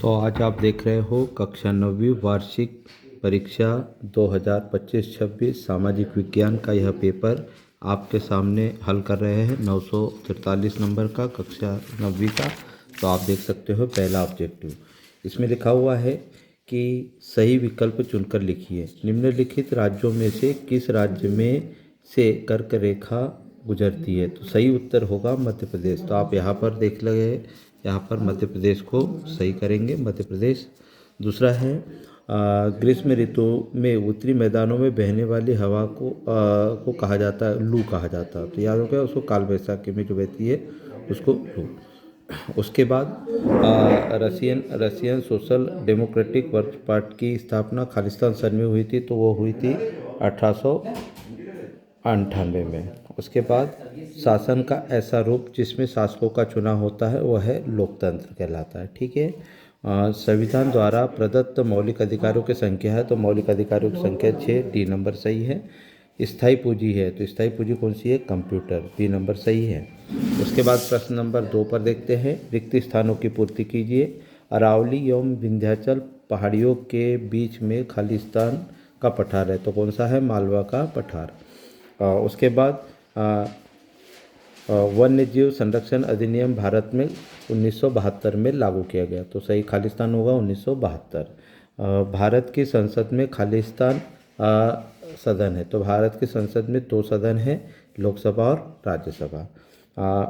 तो आज आप देख रहे हो कक्षा 9वीं वार्षिक परीक्षा 2025-26 सामाजिक विज्ञान का यह पेपर आपके सामने हल कर रहे हैं 943 नंबर का कक्षा 9वीं का। तो आप देख सकते हो पहला ऑब्जेक्टिव इसमें लिखा हुआ है कि सही विकल्प चुनकर लिखिए। निम्नलिखित राज्यों में से किस राज्य में से कर्क रेखा गुजरती है। तो सही उत्तर होगा मध्य प्रदेश। तो आप यहाँ पर देख लगे, यहाँ पर मध्य प्रदेश को सही करेंगे, मध्य प्रदेश। दूसरा है ग्रीष्म ऋतु में उत्तरी मैदानों में बहने वाली हवा को कहा जाता है लू कहा जाता है। तो याद हो गया, उसको काल वैसाखी में जो बहती है उसको लू। उसके बाद Russian social democratic work party की स्थापना खालिस्तान सन में हुई थी। तो वो हुई थी 1898 में। उसके बाद शासन का ऐसा रूप जिसमें शासकों का चुनाव होता है वह है लोकतंत्र कहलाता है। ठीक है। संविधान द्वारा प्रदत्त मौलिक अधिकारों की संख्या है। तो मौलिक अधिकारों की संख्या 6, डी नंबर सही है। स्थायी पूंजी है तो स्थायी पूंजी कौन सी है, कंप्यूटर, बी नंबर सही है। उसके बाद प्रश्न नंबर 2 पर देखते हैं, रिक्त स्थानों की पूर्ति कीजिए। अरावली एवं विंध्याचल पहाड़ियों के बीच में खालिस्तान का पठार है। तो कौन सा है, मालवा का पठार। उसके बाद वन्य जीव संरक्षण अधिनियम भारत में 1972 में लागू किया गया। तो सही खालिस्तान होगा 1972। भारत की संसद में खालिस्तान सदन है। तो भारत की संसद में 2 सदन है, लोकसभा और राज्यसभा।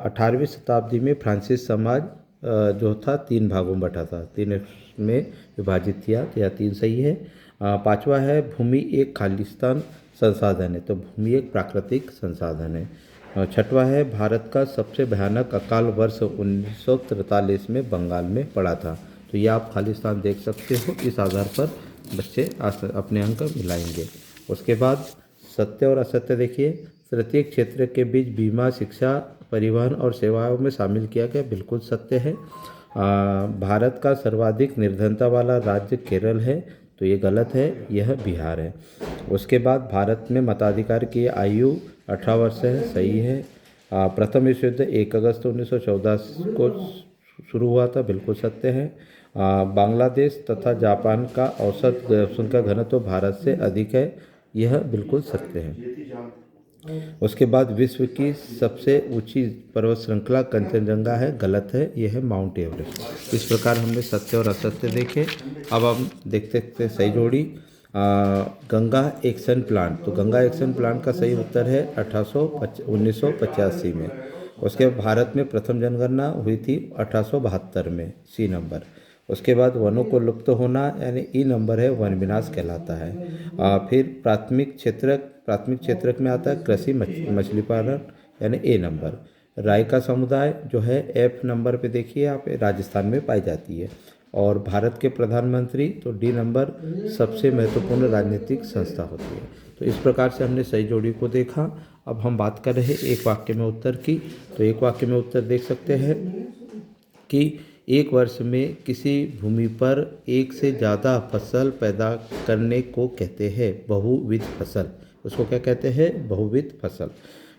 18वीं शताब्दी में फ्रांसीसी समाज जो था 3 भागों में बटा था, 3 में विभाजित किया। तो यह 3 सही है। 5वां है भूमि एक खालिस्तान संसाधन है। तो भूमि एक प्राकृतिक संसाधन है। 6वां है भारत का सबसे भयानक अकाल वर्ष 1943 में बंगाल में पड़ा था। तो ये आप खालिस्तान देख सकते हो, इस आधार पर बच्चे अपने अंक मिलाएंगे। उसके बाद सत्य और असत्य देखिए। प्रत्येक क्षेत्र के बीच बीमा, शिक्षा, परिवहन और सेवाओं में शामिल किया गया, बिल्कुल सत्य है। भारत का सर्वाधिक निर्धनता वाला राज्य केरल है। तो ये गलत है, यह बिहार है। उसके बाद भारत में मताधिकार की आयु 18 वर्ष है, सही है। प्रथम विश्व युद्ध 1 अगस्त 1914 को शुरू हुआ था, बिल्कुल सत्य है। बांग्लादेश तथा जापान का औसत जनसंख्या का घनत्व भारत से अधिक है, यह बिल्कुल सत्य है। उसके बाद विश्व की सबसे ऊंची पर्वत श्रृंखला कंचनजंगा है, गलत है, यह है माउंट एवरेस्ट। इस प्रकार हमने सत्य और असत्य देखे। अब हम देखते देखते सही जोड़ी। Ganga action plant. तो गंगा एक्शन प्लांट का सही उत्तर है 1985 में। उसके बाद भारत में प्रथम जनगणना हुई थी 1872 में, सी नंबर। उसके बाद वनों को लुप्त होना यानी ई नंबर है, वन विनाश कहलाता है। फिर प्राथमिक क्षेत्रक में आता है कृषि मछली पालन यानी ए नंबर। राय का समुदाय जो है एफ नंबर पे देखिए आप, राजस्थान में पाई जाती है। और भारत के प्रधानमंत्री तो डी नंबर सबसे महत्वपूर्ण राजनीतिक संस्था होती है। तो इस प्रकार से हमने सही जोड़ी को देखा। अब हम बात कर रहे हैं एक वाक्य में उत्तर की। तो एक वाक्य में उत्तर देख सकते हैं कि एक वर्ष में किसी भूमि पर एक से ज़्यादा फसल पैदा करने को कहते हैं बहुविध फसल। उसको क्या कहते हैं, बहुविध फसल।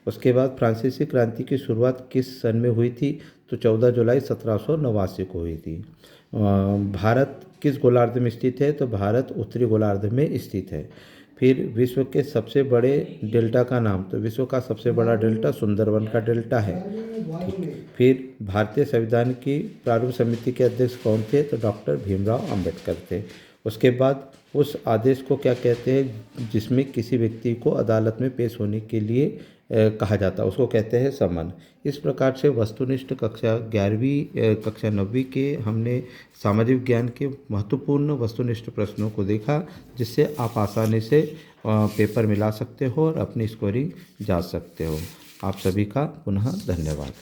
उसके बाद फ्रांसीसी क्रांति की शुरुआत किस सन में हुई थी। तो 14 जुलाई 1789 को हुई थी। भारत किस गोलार्ध में स्थित है। तो भारत उत्तरी गोलार्ध में स्थित है। फिर विश्व के सबसे बड़े डेल्टा का नाम। तो विश्व का सबसे बड़ा डेल्टा सुंदरवन का डेल्टा है। ठीक। फिर भारतीय संविधान की प्रारूप समिति के अध्यक्ष कौन थे। तो डॉक्टर भीमराव अंबेडकर थे। उसके बाद उस आदेश को क्या कहते हैं जिसमें किसी व्यक्ति को अदालत में पेश होने के लिए कहा जाता है, उसको कहते हैं समन। इस प्रकार से वस्तुनिष्ठ कक्षा 11वीं कक्षा 9वीं के हमने सामाजिक विज्ञान के महत्वपूर्ण वस्तुनिष्ठ प्रश्नों को देखा, जिससे आप आसानी से पेपर मिला सकते हो और अपनी स्कोरिंग जांच सकते हो। आप सभी का पुनः धन्यवाद।